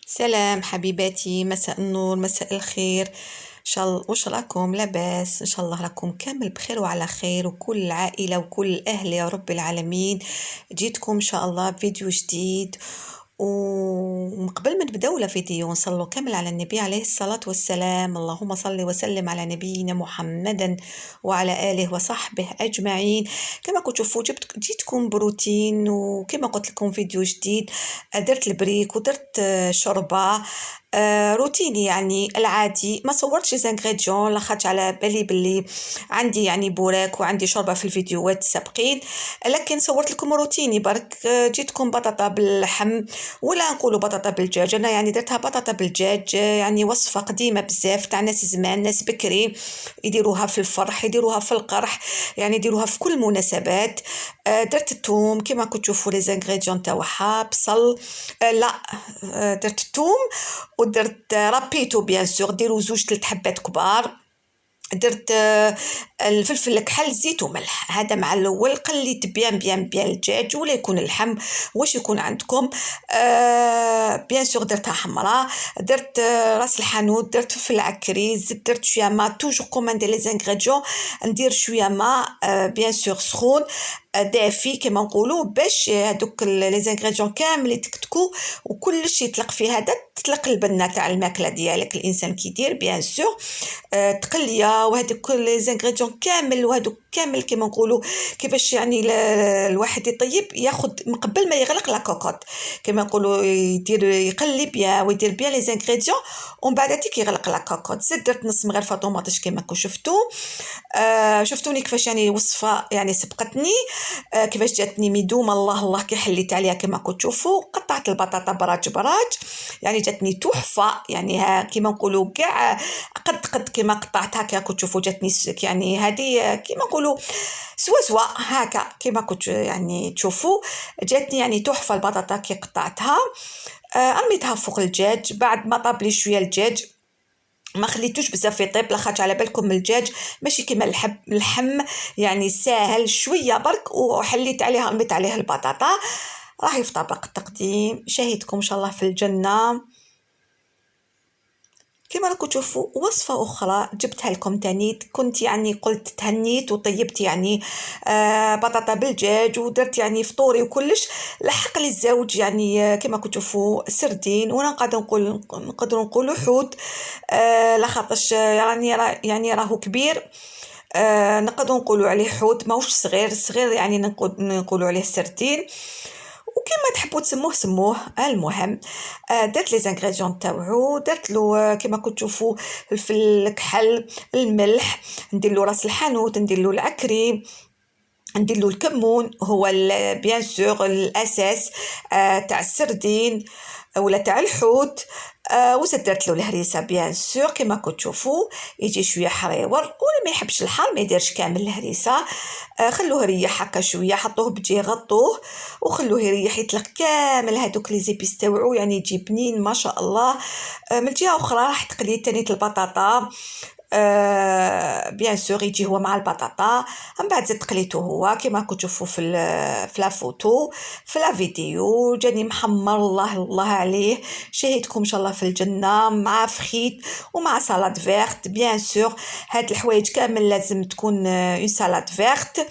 سلام حبيباتي، مساء النور، مساء الخير. ان شاء الله واش راكم لاباس؟ ان شاء الله راكم كامل بخير وعلى خير، وكل العائله وكل الاهل يا رب العالمين. جيتكم ان شاء الله فيديو جديد. ومن قبل ما نبداو لا فيديو نصلوا كامل على النبي عليه الصلاة والسلام. اللهم صل وسلم على نبينا محمد وعلى آله وصحبه أجمعين. كما كنتوا تشوفوا جيتكم بروتين، وكما قلت لكم فيديو جديد. درت البريك ودرت شوربة. روتيني يعني العادي، ما صورتش زانغريديون لاخاطش على بالي باللي عندي يعني بوراك وعندي شوربة في الفيديوهات السابقين، لكن صورت لكم روتيني برك. جيتكم بطاطا باللحم ولا نقولوا بطاطا بالدجاج. انا يعني درتها بطاطا بالدجاج، يعني وصفه قديمه بزاف تاع ناس زمان، ناس بكري يديروها في الفرح، يديروها في القرح، يعني يديروها في كل المناسبات. درت الثوم كما كنتوا تشوفوا لي زانغريديون تاعها، بصل. لا، درت الثوم ودرت رابيتو بيان سور، ديروا زوج 3 حبات كبار. درت الفلفل الكحل، زيت وملح، هذا مع الاول. قليت بيان بيان بيان الدجاج ولا يكون اللحم واش يكون عندكم. بيان سور درتها حمراء. درت راس الحانوت، درت فلفل عكري، زدت درت شويه ما، توجور كوماندي لي زانغريديون. ندير شويه ما بيان سور سخون دافي كما نقولوا، باش هذوك لي زانغريديون كامل يتكتكوا وكلش يطلق فيه، هذا تطلق البنه تاع الماكله ديالك الانسان كيدير بيان سور. تقليه وهذوك لي زانغريديون كامل، وهذوك كامل كما نقولوا كيفاش يعني الواحد يطيب، ياخذ من قبل ما يغلق لا كوكوط كما نقولوا، يدير يقلب بيان ويدير بيان لي زانغريديون، ومن بعد تيك يغلق لا كوكوط. زدت درت نص مغرفه طوماطيش كما كنتوا شفتوا. شفتوني كيفاش يعني وصفه يعني سبقتني، كيفاش جاتني مدومه، الله الله كي حليت عليها كما كنتوا تشوفوا. قطعت البطاطا براج براج، يعني جاتني تحفه، يعني كما نقولوا كاع قد كما قطعتها كما كنتوا تشوفوا، جاتني يعني هذه كما نقولوا سوا هكا كما كنت يعني تشوفوا. جاتني يعني تحفه البطاطا كي قطعتها. رميتها فوق الدجاج بعد ما طاب لي شويه الدجاج، ما خليتوش بزاف يطيب لاخاطش على بالكم الدجاج ماشي كيما اللحم، يعني ساهل شويه برك. وحليت عليها، رميت عليه البطاطا. راهي في طبق التقديم، شاهدكم ان شاء الله في الجنه. كما راكم تشوفوا وصفه اخرى جبتها لكم تاني، كنت يعني قلت تهنيت وطيبت يعني بطاطا بالدجاج ودرت يعني فطوري وكلش. لحق لي الزوج يعني كما كنتوا تشوفوا سردين، وانا نقدر نقولوا حوت. لخاطرش يعني راهو كبير. نقدر نقولوا عليه حوت، ماهوش صغير يعني نقولوا عليه سردين، وكما تحبوا تسموه سموه. المهم درت لي زانغريديون تاوعو، درت له كما كنتوا تشوفوا الفلفل الكحل، الملح، ندير له راس الحانوت، ندير له العكري، ندير له الكمون، هو بيان سور الاساس تاع السردين ولا تاع الحوت. وزدت درت له الهريسه بيان سور كما كنتوا تشوفوا، يجي شويه حريور، ولا ما يحبش الحار ما يديرش كامل الهريسه. خلوه يريح هكا شويه، حطوه بجي غطوه وخلوه يريح يطلق كامل هذوك لي زيبيس تاوعو، يعني يجي بنين ما شاء الله. من الجهه اخرى راح تقلي تاني البطاطا. بيان سور يجي هو مع البطاطا. من بعد زدت قليته هو كما كنتوا تشوفوا في لا فوتو في لا فيديو، جاني محمر الله الله عليه. شاهدكم ان شاء الله في الجنه مع فخيت ومع سالاد فيرت بيان سور. هاد الحوايج كامل لازم تكون اون سالاد فيرت.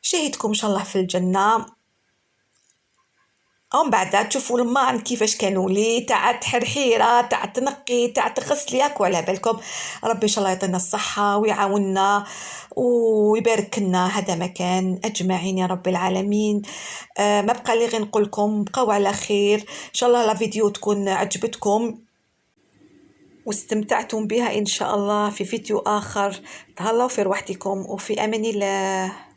شاهدكم ان شاء الله في الجنه. ومن بعد تشوفوا الماء كيفاش كانوا لي تاع تحرحيره تاع تنقي تاع تغسلي، ياكو على بالكم. ربي ان شاء الله يعطينا الصحه ويعاوننا ويبارك لنا هذا مكان اجمعين يا رب العالمين. ما بقى لي غير نقول لكم بقاو على خير ان شاء الله. لا فيديو تكون عجبتكم واستمتعتم بها ان شاء الله. في فيديو اخر، تهلاو في روحتكم وفي امان الله.